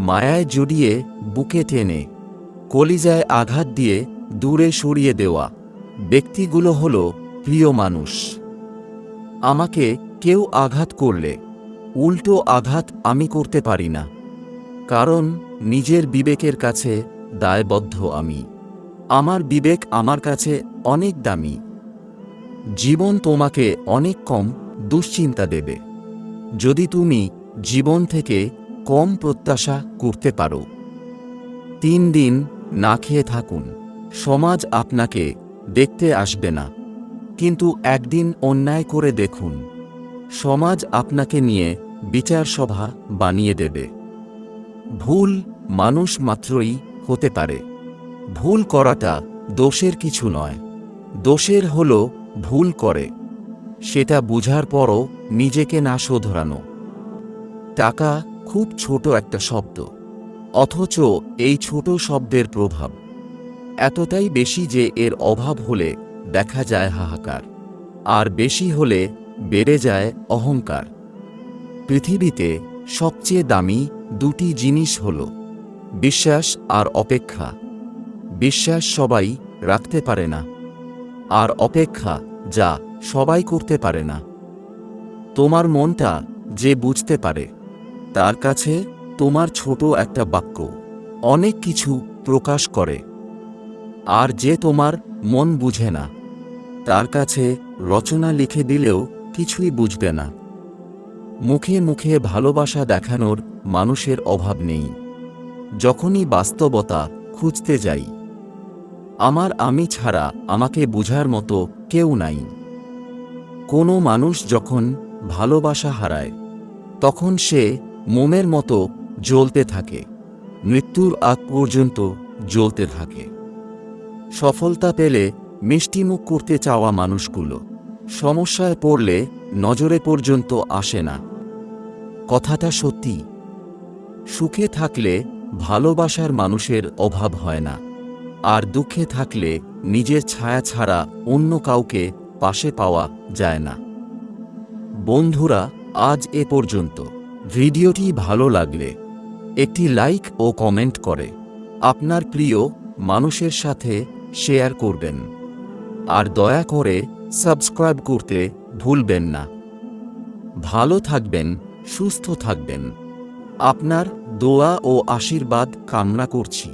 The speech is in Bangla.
মায়ায় জড়িয়ে বুকে টেনে কলিজায় আঘাত দিয়ে দূরে সরিয়ে দেওয়া ব্যক্তিগুলো হলো প্রিয় মানুষ। আমাকে কেউ আঘাত করলে উল্টো আঘাত আমি করতে পারি না, কারণ নিজের বিবেকের কাছে দায়বদ্ধ আমি। আমার বিবেক আমার কাছে অনেক দামি। জীবন তোমাকে অনেক কম দুশ্চিন্তা দেবে যদি তুমি জীবন থেকে কম প্রত্যাশা করতে পারো। 3 দিন না খেয়ে থাকুন, সমাজ আপনাকে দেখতে আসবে না, কিন্তু একদিন অন্যায় করে দেখুন, সমাজ আপনাকে নিয়ে বিচার সভা বানিয়ে দেবে। ভুল মানুষ মাত্রই হতে পারে। ভুল করাটা দোষের কিছু নয়, দোষের হলো ভুল করে সেটা বুঝার পরও নিজেকে না শোধরানো। টাকা খুব ছোট একটা শব্দ, অথচ এই ছোট শব্দের প্রভাব এতটাই বেশি যে এর অভাব হলে দেখা যায় হাহাকার, আর বেশি হলে বেড়ে যায় অহংকার। পৃথিবীতে সবচেয়ে দামি 2টি জিনিস হল বিশ্বাস আর অপেক্ষা। বিশ্বাস সবাই রাখতে পারে না, আর অপেক্ষা যা সবাই করতে পারে না। তোমার মনটা যে বুঝতে পারে, তার কাছে তোমার ছোট একটা বাক্য অনেক কিছু প্রকাশ করে। আর যে তোমার মন বুঝে না, তার কাছে রচনা লিখে দিলেও কিছুই বুঝবে না। মুখে মুখে ভালোবাসা দেখানোর মানুষের অভাব নেই। যখনই বাস্তবতা খুঁজতে যাই, আমার আমি ছাড়া আমাকে বুঝার মতো কেউ নাই। কোনো মানুষ যখন ভালোবাসা হারায়, তখন সে মোমের মতো জ্বলতে থাকে, মৃত্যুর আগ পর্যন্ত জ্বলতে থাকে। সফলতা পেলে মিষ্টিমুখ করতে চাওয়া মানুষগুলো সমস্যায় পড়লে নজরে পর্যন্ত আসে না। কথাটা সত্যি। সুখে থাকলে ভালোবাসার মানুষের অভাব হয় না, আর দুঃখে থাকলে নিজের ছায়া ছাড়া অন্য কাউকে পাশে পাওয়া যায় না। বন্ধুরা, আজ এ পর্যন্ত। ভিডিওটি ভালো লাগলে একটি লাইক ও কমেন্ট করে আপনার প্রিয় মানুষের সাথে শেয়ার করবেন, আর দয়া করে সাবস্ক্রাইব করতে ভুলবেন না। ভালো থাকবেন, সুস্থ থাকবেন। আপনার দোয়া ও আশীর্বাদ কামনা করছি।